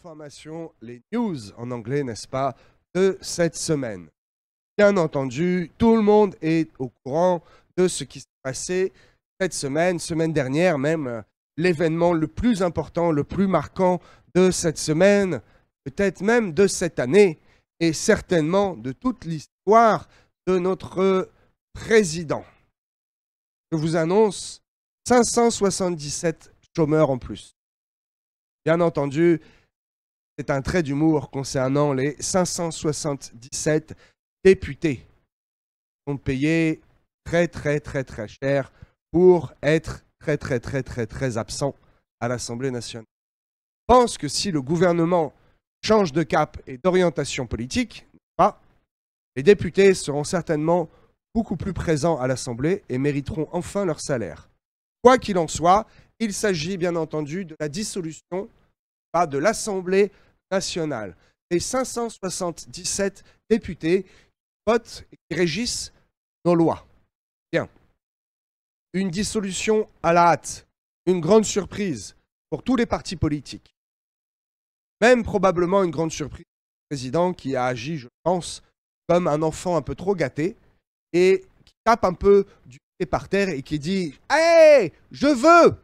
informations, les news en anglais, n'est-ce pas, de cette semaine. Bien entendu, tout le monde est au courant de ce qui s'est passé cette semaine dernière même, l'événement le plus important, le plus marquant de cette semaine, peut-être même de cette année, et certainement de toute l'histoire de notre président. Je vous annonce 577 chômeurs en plus. Bien entendu, c'est un trait d'humour concernant les 577 députés qui sont payés très cher pour être très absents à l'Assemblée nationale. Je pense que si le gouvernement change de cap et d'orientation politique, les députés seront certainement beaucoup plus présents à l'Assemblée et mériteront enfin leur salaire. Quoi qu'il en soit, il s'agit bien entendu de la dissolution de l'Assemblée nationale. Les 577 députés qui votent et qui régissent nos lois. Bien. Une dissolution à la hâte, une grande surprise pour tous les partis politiques. Même probablement une grande surprise du président qui a agi, je pense, comme un enfant un peu trop gâté et qui tape un peu du pied par terre et qui dit « Hey, je veux !»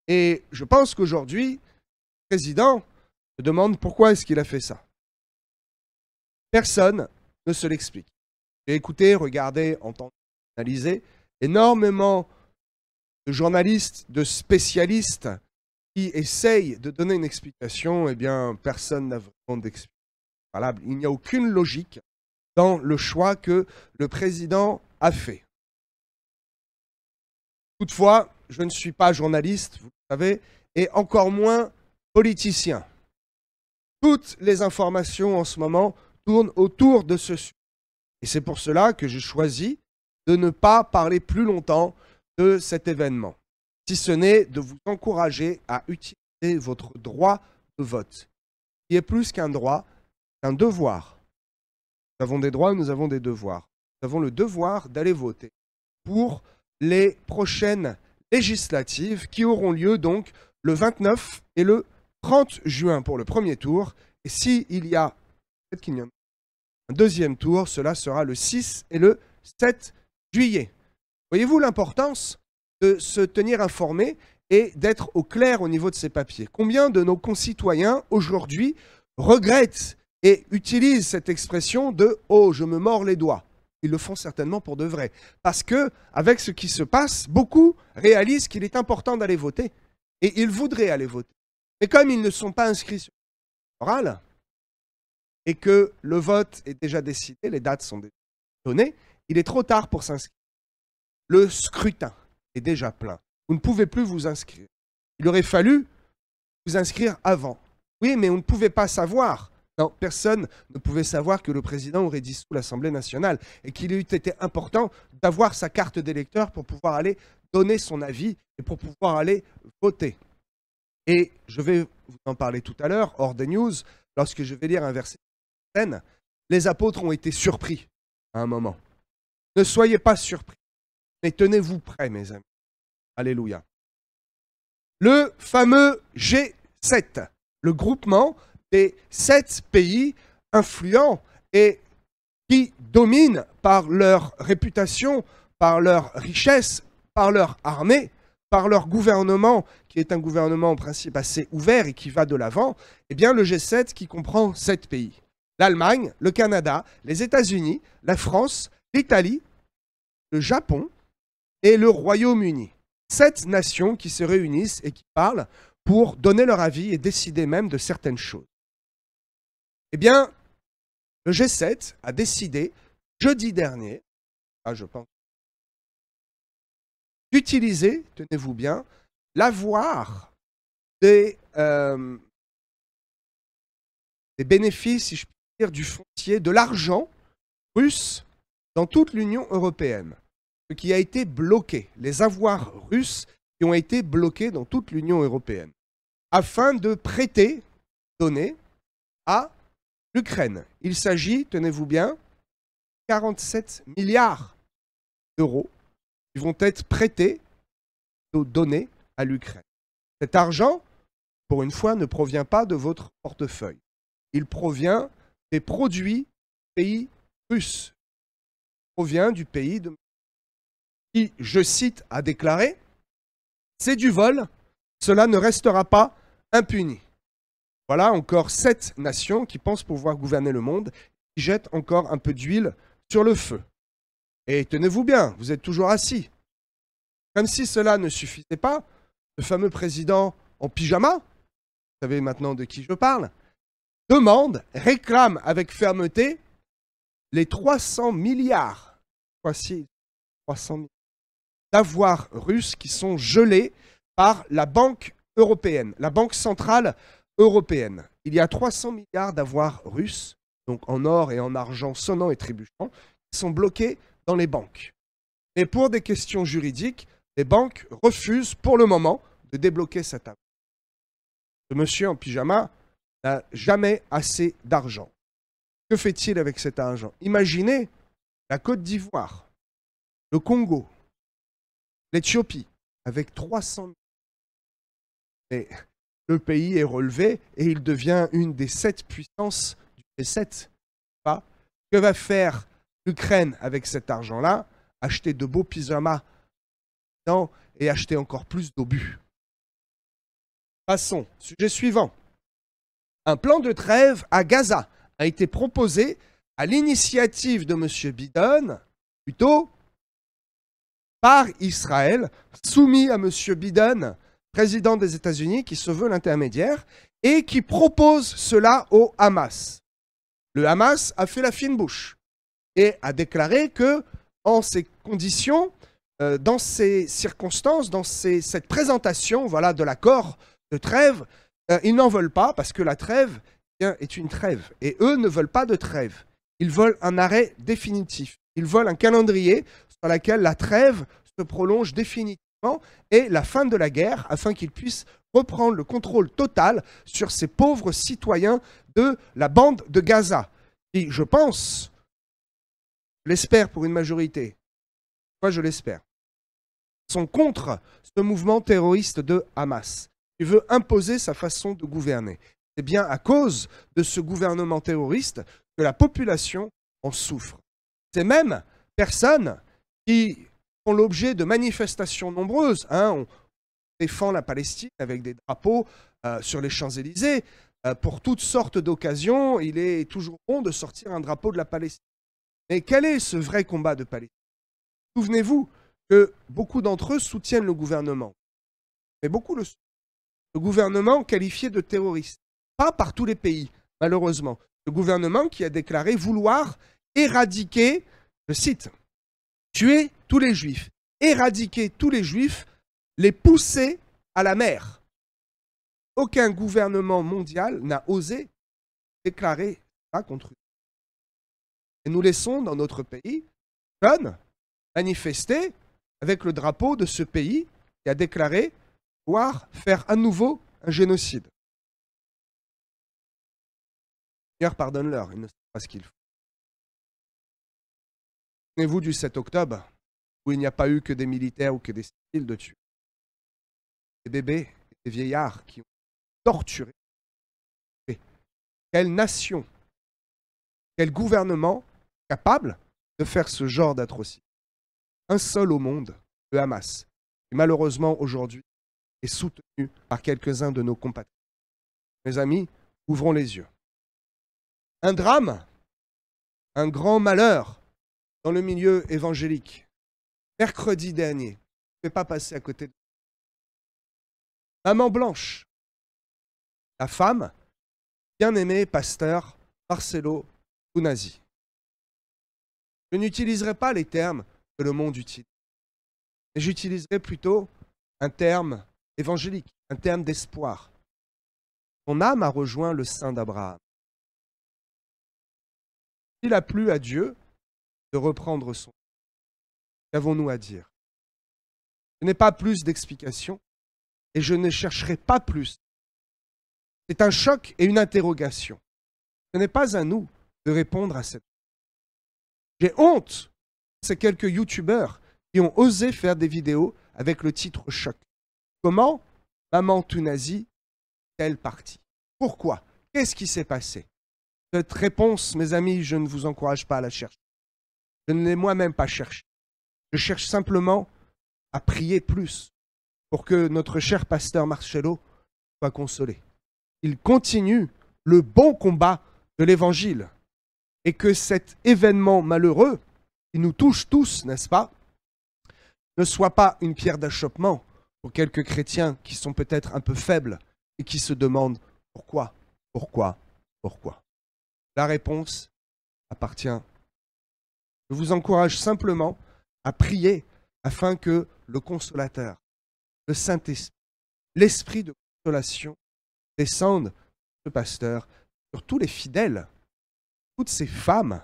Et je pense qu'aujourd'hui, le président se demande pourquoi est-ce qu'il a fait ça. Personne ne se l'explique. J'ai écouté, regardé, entendu, analysé énormément de journalistes, de spécialistes qui essayent de donner une explication. Eh bien, personne n'a vraiment d'explication valable. Il n'y a aucune logique dans le choix que le président a fait. Toutefois, je ne suis pas journaliste, vous le savez, et encore moins politicien. Toutes les informations en ce moment tournent autour de ce sujet. Et c'est pour cela que j'ai choisi de ne pas parler plus longtemps de cet événement, si ce n'est de vous encourager à utiliser votre droit de vote, qui est plus qu'un droit, c'est un devoir. Nous avons des droits, nous avons des devoirs. Nous avons le devoir d'aller voter pour les prochaines législatives qui auront lieu donc le 29 et le 30 juin pour le premier tour. Et s'il y a, peut-être qu'il y a un deuxième tour, cela sera le 6 et le 7 juillet. Voyez-vous l'importance de se tenir informé et d'être au clair au niveau de ces papiers? Combien de nos concitoyens aujourd'hui regrettent et utilisent cette expression de « Oh, je me mords les doigts ». Ils le font certainement pour de vrai. Parce que, avec ce qui se passe, beaucoup réalisent qu'il est important d'aller voter. Et ils voudraient aller voter. Mais comme ils ne sont pas inscrits sur l'électoral, et que le vote est déjà décidé, les dates sont données, il est trop tard pour s'inscrire. Le scrutin est déjà plein. Vous ne pouvez plus vous inscrire. Il aurait fallu vous inscrire avant. Oui, mais on ne pouvait pas savoir. Non, personne ne pouvait savoir que le président aurait dissous l'Assemblée nationale et qu'il eût été important d'avoir sa carte d'électeur pour pouvoir aller donner son avis et pour pouvoir aller voter. Et je vais vous en parler tout à l'heure, hors des news, lorsque je vais lire un verset. Les apôtres ont été surpris à un moment. Ne soyez pas surpris, mais tenez-vous prêts, mes amis. Alléluia. Le fameux G7, le groupement des 7 pays influents et qui dominent par leur réputation, par leur richesse, par leur armée, par leur gouvernement, qui est un gouvernement en principe assez ouvert et qui va de l'avant, eh bien le G7 qui comprend 7 pays. L'Allemagne, le Canada, les États-Unis, la France, l'Italie, le Japon et le Royaume-Uni. 7 nations qui se réunissent et qui parlent pour donner leur avis et décider même de certaines choses. Eh bien, le G7 a décidé, jeudi dernier, je pense, d'utiliser, tenez-vous bien, l'avoir des bénéfices, si je puis dire, du foncier, de l'argent russe dans toute l'Union européenne. Ce qui a été bloqué, les avoirs russes qui ont été bloqués dans toute l'Union européenne, afin de prêter, donner à l'Ukraine. Il s'agit, tenez-vous bien, 47 milliards d'euros qui vont être prêtés, donnés à l'Ukraine. Cet argent pour une fois, ne provient pas de votre portefeuille. Il provient des produits du pays russe. Il provient du pays qui, je cite, a déclaré « C'est du vol, cela ne restera pas impuni ». Voilà encore 7 nations qui pensent pouvoir gouverner le monde, qui jettent encore un peu d'huile sur le feu. Et tenez-vous bien, vous êtes toujours assis. Comme si cela ne suffisait pas, le fameux président en pyjama, vous savez maintenant de qui je parle, demande, réclame avec fermeté les 300 milliards, voici 300 milliards d'avoirs russes qui sont gelés par la Banque européenne, la Banque centrale européenne. Il y a 300 milliards d'avoirs russes, donc en or et en argent sonnant et trébuchant, qui sont bloqués dans les banques. Et pour des questions juridiques, les banques refusent pour le moment de débloquer cet argent. Ce monsieur en pyjama n'a jamais assez d'argent. Que fait-il avec cet argent? Imaginez la Côte d'Ivoire, le Congo, l'Éthiopie, avec 300 000. Et le pays est relevé et il devient une des 7 puissances du G7. Que va faire l'Ukraine avec cet argent-là? Acheter de beaux pyjamas et acheter encore plus d'obus. Passons. Sujet suivant. Un plan de trêve à Gaza a été proposé à l'initiative de M. Biden, plutôt par Israël, soumis à M. Biden, président des États-Unis, qui se veut l'intermédiaire, et qui propose cela au Hamas. Le Hamas a fait la fine bouche et a déclaré que, en ces conditions, dans ces circonstances, dans cette présentation de l'accord de trêve, ils n'en veulent pas parce que la trêve est une trêve. Et eux ne veulent pas de trêve. Ils veulent un arrêt définitif. Ils veulent un calendrier sur lequel la trêve se prolonge définitivement et la fin de la guerre afin qu'ils puissent reprendre le contrôle total sur ces pauvres citoyens de la bande de Gaza qui, je pense, je l'espère pour une majorité, moi je l'espère, sont contre ce mouvement terroriste de Hamas. Il veut imposer sa façon de gouverner. C'est bien à cause de ce gouvernement terroriste que la population en souffre. Ces mêmes personnes qui font l'objet de manifestations nombreuses. On défend la Palestine avec des drapeaux sur les Champs-Élysées. Pour toutes sortes d'occasions, il est toujours bon de sortir un drapeau de la Palestine. Mais quel est ce vrai combat de Palestine? Souvenez-vous que beaucoup d'entre eux soutiennent le gouvernement. Mais beaucoup le soutiennent. Le gouvernement qualifié de terroriste. Pas par tous les pays, malheureusement. Le gouvernement qui a déclaré vouloir éradiquer, je cite, tuer tous les juifs, éradiquer tous les juifs, les pousser à la mer. Aucun gouvernement mondial n'a osé déclarer ça contre eux. Et nous laissons dans notre pays jeunes manifester avec le drapeau de ce pays qui a déclaré vouloir faire à nouveau un génocide. Seigneur, pardonne-leur, ils ne savent pas ce qu'ils font. Souvenez-vous du 7 octobre, où il n'y a pas eu que des militaires ou que des civils de tuer. Des bébés et des vieillards qui ont torturé. Quelle nation, quel gouvernement capable de faire ce genre d'atrocité? Un seul au monde, le Hamas, qui malheureusement aujourd'hui est soutenu par quelques-uns de nos compatriotes. Mes amis, ouvrons les yeux. Un drame, un grand malheur dans le milieu évangélique. Mercredi dernier, je ne vais pas passer à côté de Maman Blanche, la femme, bien-aimé pasteur Marcelo Tunasi. Je n'utiliserai pas les termes que le monde utilise, mais j'utiliserai plutôt un terme évangélique, un terme d'espoir. Son âme a rejoint le sein d'Abraham. Il a plu à Dieu de reprendre son. Qu'avons-nous à dire? Je n'ai pas plus d'explications et je ne chercherai pas plus. C'est un choc et une interrogation. Ce n'est pas à nous de répondre à cette. J'ai honte de ces quelques youtubeurs qui ont osé faire des vidéos avec le titre choc. Comment Maman Tunasi telle partie. Pourquoi? Qu'est-ce qui s'est passé? Cette réponse, mes amis, je ne vous encourage pas à la chercher. Je ne l'ai moi-même pas cherchée. Je cherche simplement à prier plus pour que notre cher pasteur Marcello soit consolé. Il continue le bon combat de l'Évangile et que cet événement malheureux qui nous touche tous, n'est-ce pas, ne soit pas une pierre d'achoppement pour quelques chrétiens qui sont peut-être un peu faibles et qui se demandent pourquoi, pourquoi, pourquoi. La réponse appartient. Je vous encourage simplement à prier afin que le Consolateur, le Saint-Esprit, l'Esprit de consolation descende sur ce pasteur, sur tous les fidèles, toutes ces femmes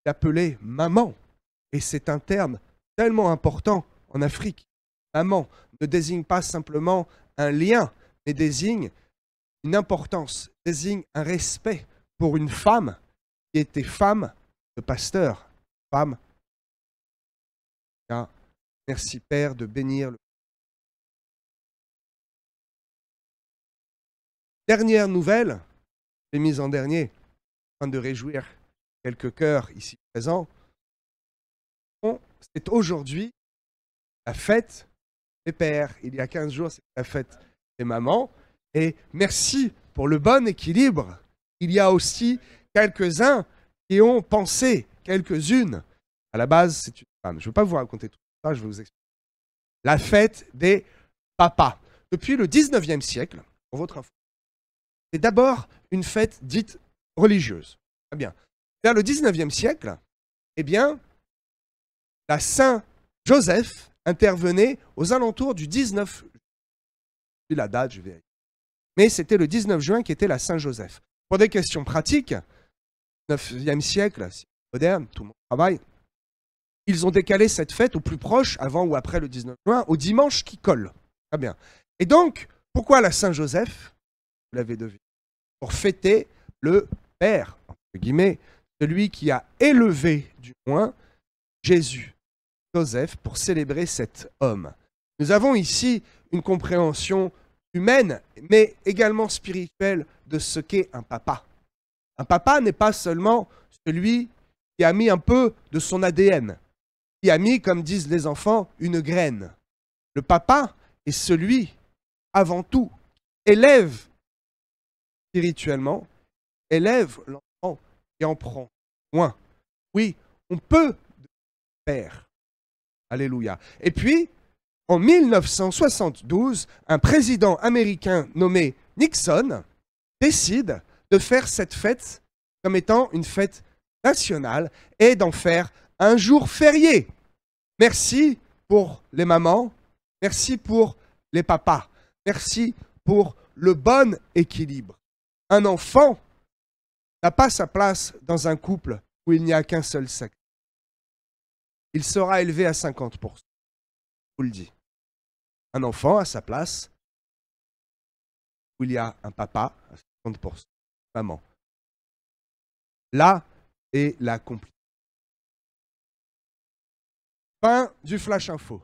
appelées maman. Et c'est un terme tellement important en Afrique. Maman ne désigne pas simplement un lien, mais désigne une importance, désigne un respect pour une femme qui était femme de pasteur. Femme. Ah, merci Père de bénir le. Dernière nouvelle, j'ai mise en dernier, afin de réjouir quelques cœurs ici présents. C'est aujourd'hui la fête des pères. Il y a 15 jours, c'est la fête des mamans. Et merci pour le bon équilibre. Il y a aussi quelques-uns qui ont pensé, quelques-unes. À la base, c'est une femme. Je ne veux pas vous raconter tout ça, je vais vous expliquer. La fête des papas. Depuis le 19e siècle, pour votre info, c'est d'abord une fête dite religieuse. Très bien. Vers le 19e siècle, eh bien, la Saint-Joseph intervenait aux alentours du 19 juin. La date, je vais. Mais c'était le 19 juin qui était la Saint-Joseph. Pour des questions pratiques, 9e siècle, moderne, tout le monde travaille, ils ont décalé cette fête au plus proche, avant ou après le 19 juin, au dimanche qui colle. Très bien. Et donc, pourquoi la Saint-Joseph? Vous l'avez deviné. Pour fêter le Père, entre guillemets, celui qui a élevé du moins Jésus, Joseph, pour célébrer cet homme. Nous avons ici une compréhension humaine, mais également spirituelle de ce qu'est un papa. Un papa n'est pas seulement celui qui a mis un peu de son ADN, qui a mis, comme disent les enfants, une graine. Le papa est celui, avant tout, qui élève spirituellement, élève l'enfant et en prend soin. Oui, on peut faire. Alléluia. Et puis, en 1972, un président américain nommé Nixon décide de faire cette fête comme étant une fête nationale et d'en faire un jour férié. Merci pour les mamans, merci pour les papas, merci pour le bon équilibre. Un enfant n'a pas sa place dans un couple où il n'y a qu'un seul sexe. Il sera élevé à 50%. Je vous le dis. Un enfant a sa place où il y a un papa à 50%, maman. Là est la complicité. Fin du Flash Info.